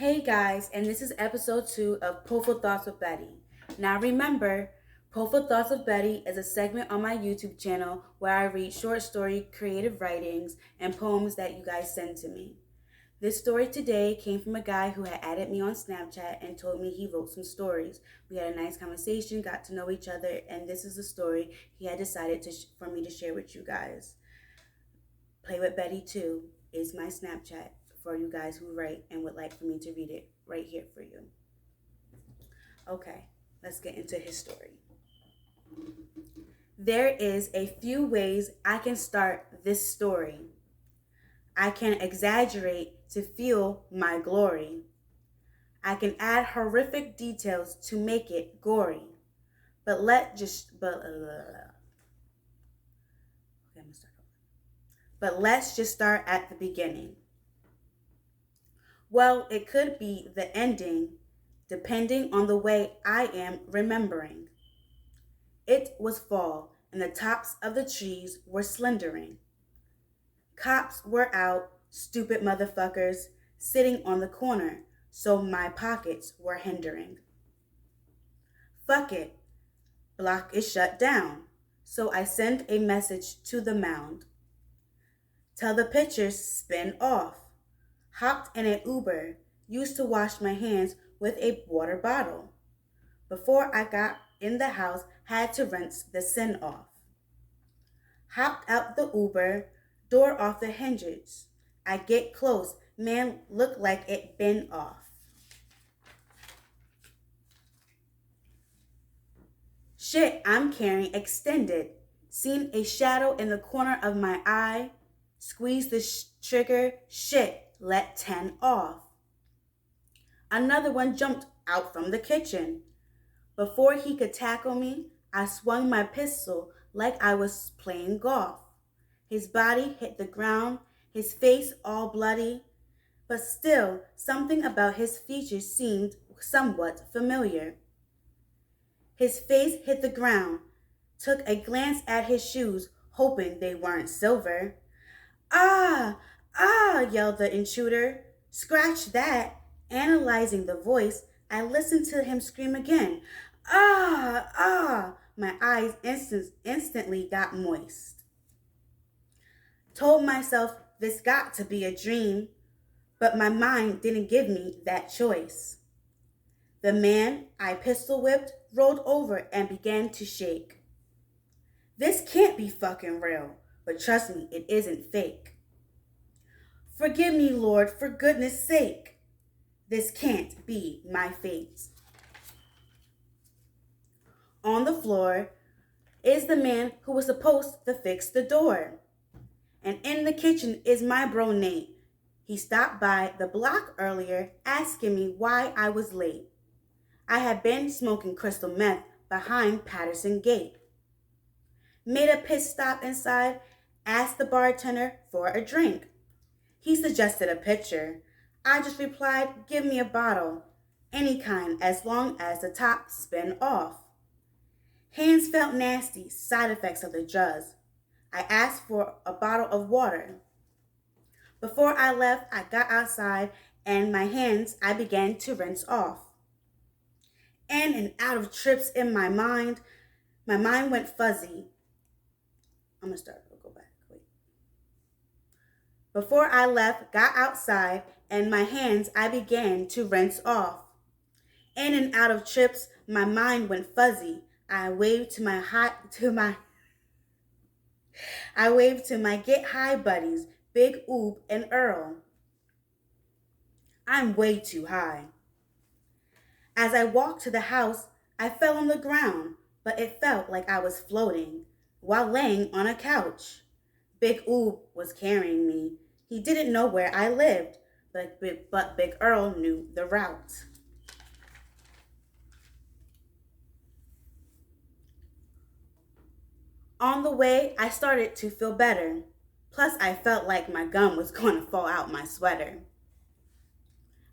Hey guys, and this is episode 2 of Popeful Thoughts with Betty. Now remember, Popeful Thoughts with Betty is a segment on my YouTube channel where I read short story, creative writings, and poems that you guys send to me. This story today came from a guy who had added me on Snapchat and told me he wrote some stories. We had a nice conversation, got to know each other, and this is the story he had decided for me to share with you guys. Play with Betty.2 is my Snapchat for you guys who write and would like for me to read it right here for you. Okay, let's get into his story. There is a few ways I can start this story. I can exaggerate to feel my glory. I can add horrific details to make it gory. But let's just start at the beginning. Well, it could be the ending, depending on the way I am remembering. It was fall, and the tops of the trees were slendering. Cops were out, stupid motherfuckers, sitting on the corner, so my pockets were hindering. Fuck it, block is shut down, so I send a message to the mound. Tell the pitchers spin off. Hopped in an Uber, used to wash my hands with a water bottle. Before I got in the house, had to rinse the sin off. Hopped out the Uber, door off the hinges. I get close, man look like it been off. Shit, I'm carrying extended. Seen a shadow in the corner of my eye. Squeeze the trigger, shit. Let 10 off. Another one jumped out from the kitchen. Before he could tackle me, I swung my pistol like I was playing golf. His body hit the ground, his face all bloody, but still something about his features seemed somewhat familiar. His face hit the ground, took a glance at his shoes, hoping they weren't silver. Ah! Ah, yelled the intruder. Scratch that. Analyzing the voice, I listened to him scream again. Ah, ah. My eyes instantly got moist. Told myself this got to be a dream, but my mind didn't give me that choice. The man I pistol whipped rolled over and began to shake. This can't be fucking real, but trust me, it isn't fake. Forgive me, Lord, for goodness sake. This can't be my fate. On the floor is the man who was supposed to fix the door. And in the kitchen is my bro Nate. He stopped by the block earlier asking me why I was late. I had been smoking crystal meth behind Patterson Gate. Made a pit stop inside, asked the bartender for a drink. He suggested a pitcher. I just replied, give me a bottle, any kind, as long as the top spin off. Hands felt nasty, side effects of the drugs. I asked for a bottle of water. Before I left, I got outside and my hands I began to rinse off. In and out of trips in my mind went fuzzy. I'm gonna start. Before I left, got outside, and my hands I began to rinse off. In and out of trips, my mind went fuzzy. I waved to my get high buddies, Big Oob and Earl. I'm way too high. As I walked to the house, I fell on the ground, but it felt like I was floating while laying on a couch. Big Oob was carrying me. He didn't know where I lived, but Big Earl knew the route. On the way, I started to feel better. Plus, I felt like my gum was going to fall out my sweater.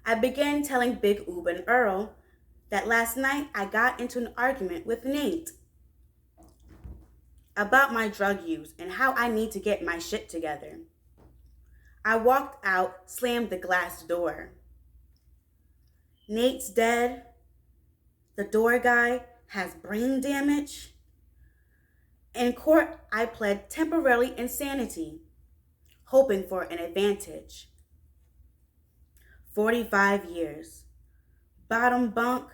I began telling Big Oob and Earl that last night I got into an argument with Nate about my drug use and how I need to get my shit together. I walked out, slammed the glass door. Nate's dead. The door guy has brain damage. In court, I pled temporary insanity, hoping for an advantage. 45 years. Bottom bunk,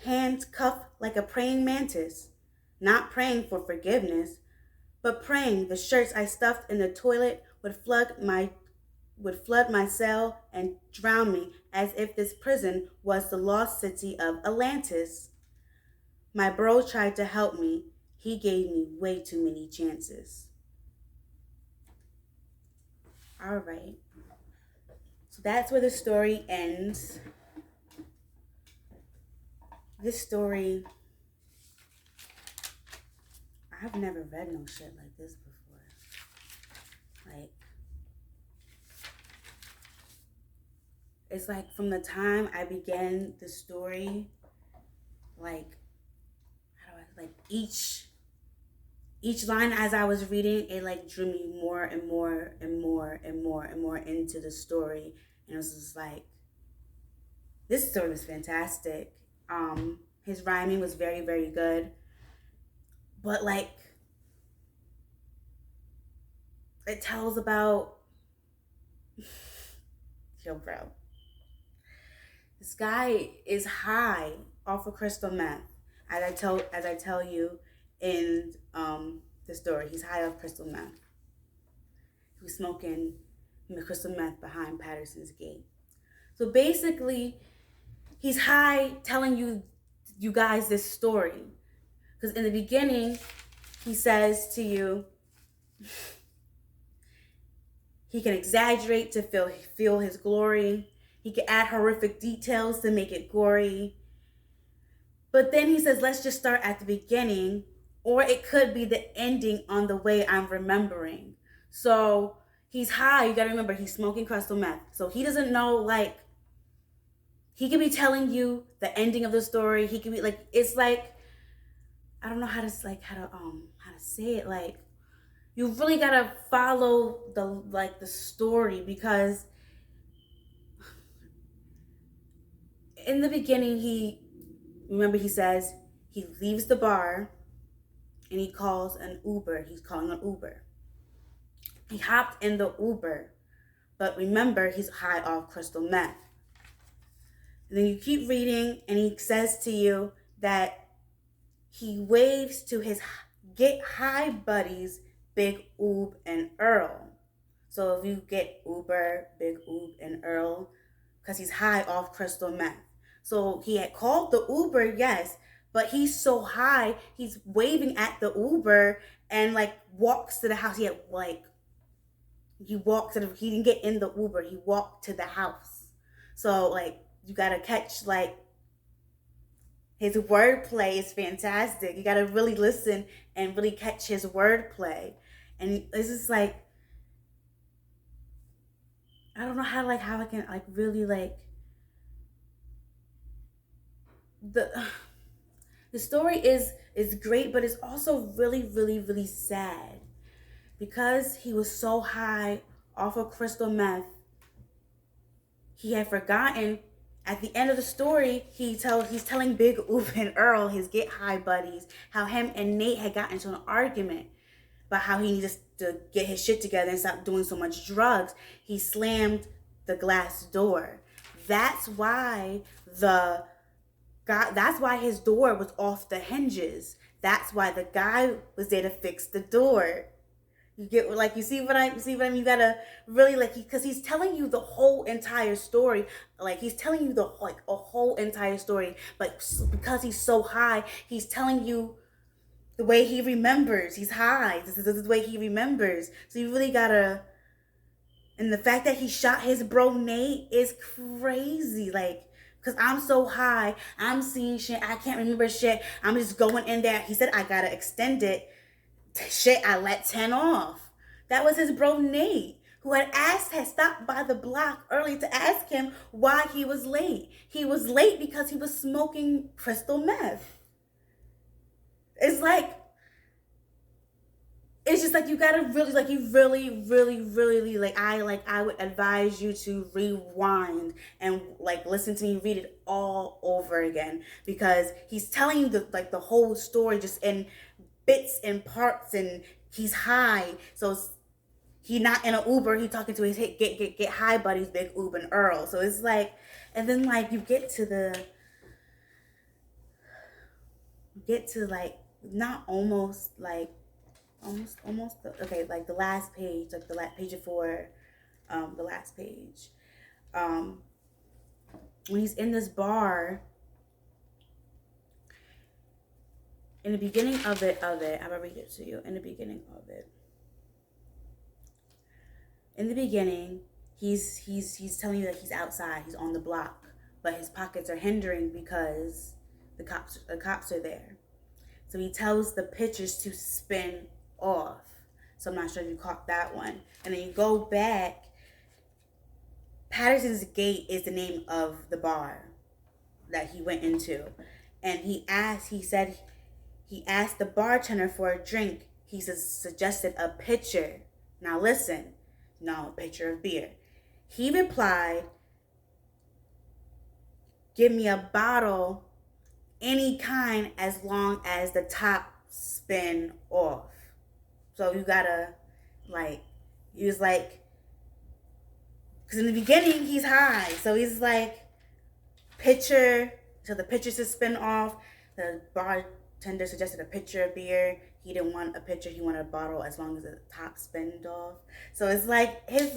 hands cuffed like a praying mantis. Not praying for forgiveness, but praying the shirts I stuffed in the toilet would flood my cell and drown me as if this prison was the lost city of Atlantis. My bro tried to help me. He gave me way too many chances. All right. So that's where the story ends. This story, I've never read no shit like this before. Like, it's like from the time I began the story, like, each line as I was reading, it like drew me more and more and more and more and more into the story. And it was just like, this story was fantastic. His rhyming was very, very good. But like, it tells about, yo bro, this guy is high off of crystal meth. As I tell you in the story, he's high off crystal meth. He was smoking crystal meth behind Patterson's gate. So basically, he's high telling you guys this story. Because in the beginning, he says to you, he can exaggerate to feel his glory. He can add horrific details to make it gory. But then he says, let's just start at the beginning, or it could be the ending on the way I'm remembering. So he's high. You got to remember, he's smoking crystal meth. So he doesn't know, like, he could be telling you the ending of the story. He could be like, it's like, I don't know how to say it. Like, you really got to follow the story, because in the beginning, he says he leaves the bar and he calls an Uber. He's calling an Uber. He hopped in the Uber, but remember, he's high off crystal meth. And then you keep reading, and he says to you that he waves to his get high buddies, Big Oob and Earl. So if you get Uber, Big Oob and Earl, because he's high off crystal meth. So he had called the Uber, yes, but he's so high, he's waving at the Uber and like walks to the house. He didn't get in the Uber, he walked to the house. So like, you gotta catch, like, his wordplay is fantastic. You gotta really listen and really catch his wordplay. And it's just like, I don't know how I can like really like, the story is great, but it's also really, really, really sad, because he was so high off of crystal meth. He had forgotten at the end of the story, he's telling Big Oob and Earl, his get high buddies, how him and Nate had gotten into an argument about how he needed to get his shit together and stop doing so much drugs. He slammed the glass door. That's why his door was off the hinges. That's why the guy was there to fix the door. You get, like, you see what I mean? You gotta really, like, because he's telling you the whole entire story. Like, he's telling you a whole entire story, but because he's so high, he's telling you the way he remembers. He's high. This is the way he remembers. So you really gotta, and the fact that he shot his bro Nate is crazy. Like, because I'm so high, I'm seeing shit, I can't remember shit. I'm just going in there. He said, I gotta extend it. Shit, I let 10 off. That was his bro Nate, who had stopped by the block early to ask him why he was late. He was late because he was smoking crystal meth. It's like, it's just like you gotta really, like, you really, really, really, I would advise you to rewind and like listen to me read it all over again, because he's telling you the whole story just in bits and parts, and he's high, so he not in an Uber, he talking to his get high buddies, Big Oob and Earl. So it's like, and then like you get to like, not almost like, almost okay, like the last page, like the last page before, the last page, um when he's in this bar, in the beginning of it, I'm gonna read it to you. In the beginning of it, in the beginning, he's telling you that he's outside, he's on the block, but his pockets are hindering because the cops are there. So he tells the pitchers to spin off. So I'm not sure if you caught that one. And then you go back. Patterson's Gate is the name of the bar that he went into. And he asked the bartender for a drink. He suggested a pitcher. Now listen, no, a pitcher of beer. He replied, give me a bottle, any kind, as long as the top spin off. So you gotta, like, he was like, because in the beginning he's high, so he's like, pitcher, so the pitcher should spin off. The bartender suggested a pitcher of beer. He didn't want a pitcher, he wanted a bottle, as long as the top spinned off. So it's like his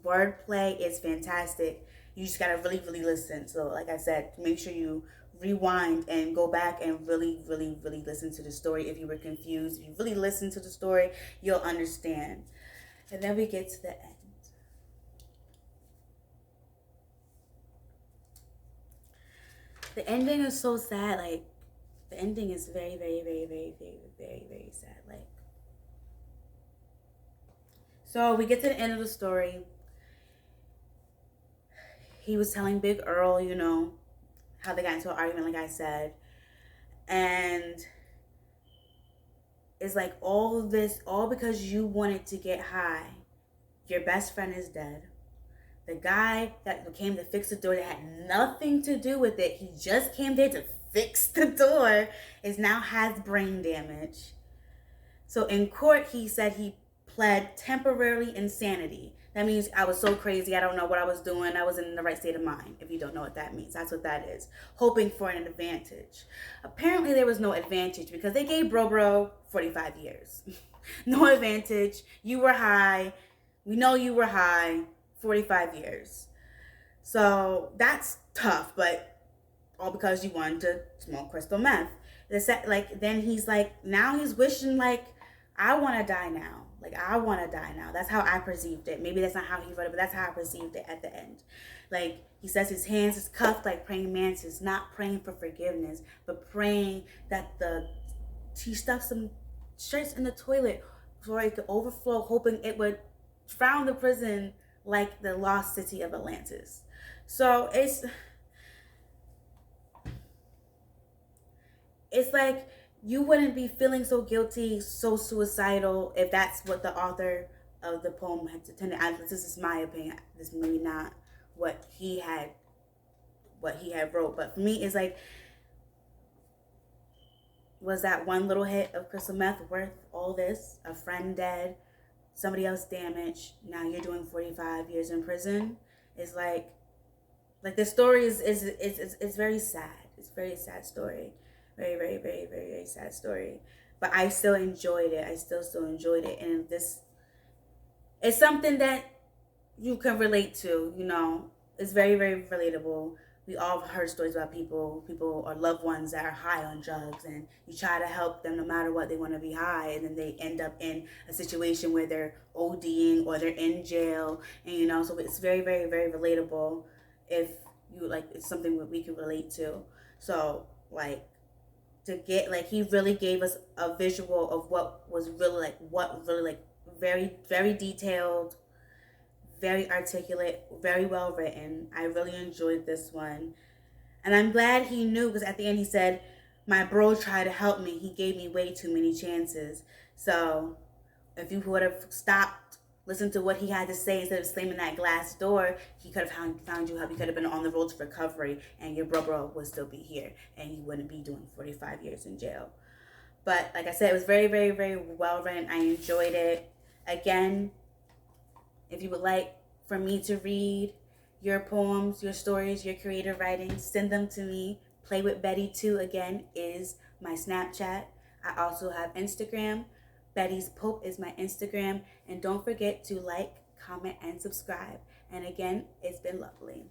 wordplay is fantastic. You just gotta really, really listen. So like I said, make sure you rewind and go back and really, really, really listen to the story. If you were confused, if you really listen to the story, you'll understand. And then we get to the end. The ending is so sad. Like, the ending is very, very, very, very, very, very, very sad. Like, so we get to the end of the story. He was telling Big Earl, how they got into an argument, like I said. And it's like, all of this, all because you wanted to get high. Your best friend is dead. The guy that came to fix the door, that had nothing to do with it, he just came there to fix the door, has brain damage. So in court, he said he pled temporary insanity. That means I was so crazy, I don't know what I was doing. I wasn't in the right state of mind, if you don't know what that means. That's what that is. Hoping for an advantage. Apparently there was no advantage, because they gave Bro 45 years. No advantage. You were high. We know you were high. 45 years. So that's tough, but all because you wanted to smoke crystal meth. Then he's like, now he's wishing, like, I want to die now. Like, I want to die now. That's how I perceived it. Maybe that's not how he wrote it, but that's how I perceived it at the end. Like, he says his hands is cuffed like praying mantis, not praying for forgiveness, but praying that he stuffed some shirts in the toilet so it could overflow, hoping it would drown the prison like the lost city of Atlantis. So it's like, you wouldn't be feeling so guilty, so suicidal, if that's what the author of the poem had intended. This is my opinion. This may not what he had wrote, but for me, it's like, was that one little hit of crystal meth worth all this? A friend dead, somebody else damaged, now you're doing 45 years in prison? It's like the story is very sad. It's a very sad story. Very, very, very, very, very sad story. But I still enjoyed it. I still enjoyed it. And this is something that you can relate to, It's very, very relatable. We all have heard stories about people or loved ones that are high on drugs, and you try to help them no matter what. They want to be high, and then they end up in a situation where they're ODing or they're in jail, and so it's very, very, very relatable. If you it's something that we can relate to. So he really gave us a visual of what was really very, very detailed, very articulate, very well written. I really enjoyed this one. And I'm glad he knew, because at the end he said, My bro tried to help me. He gave me way too many chances. So if you would have stopped, listened to what he had to say instead of slamming that glass door, he could have found you help. You could have been on the road to recovery, and your bro would still be here, and you wouldn't be doing 45 years in jail. But like I said, it was very, very, very well written. I enjoyed it. Again, if you would like for me to read your poems, your stories, your creative writing, send them to me. Play with Betty.2 again is my Snapchat. I also have Instagram. Bettyspope is my Instagram. And don't forget to like, comment, and subscribe. And again, it's been lovely.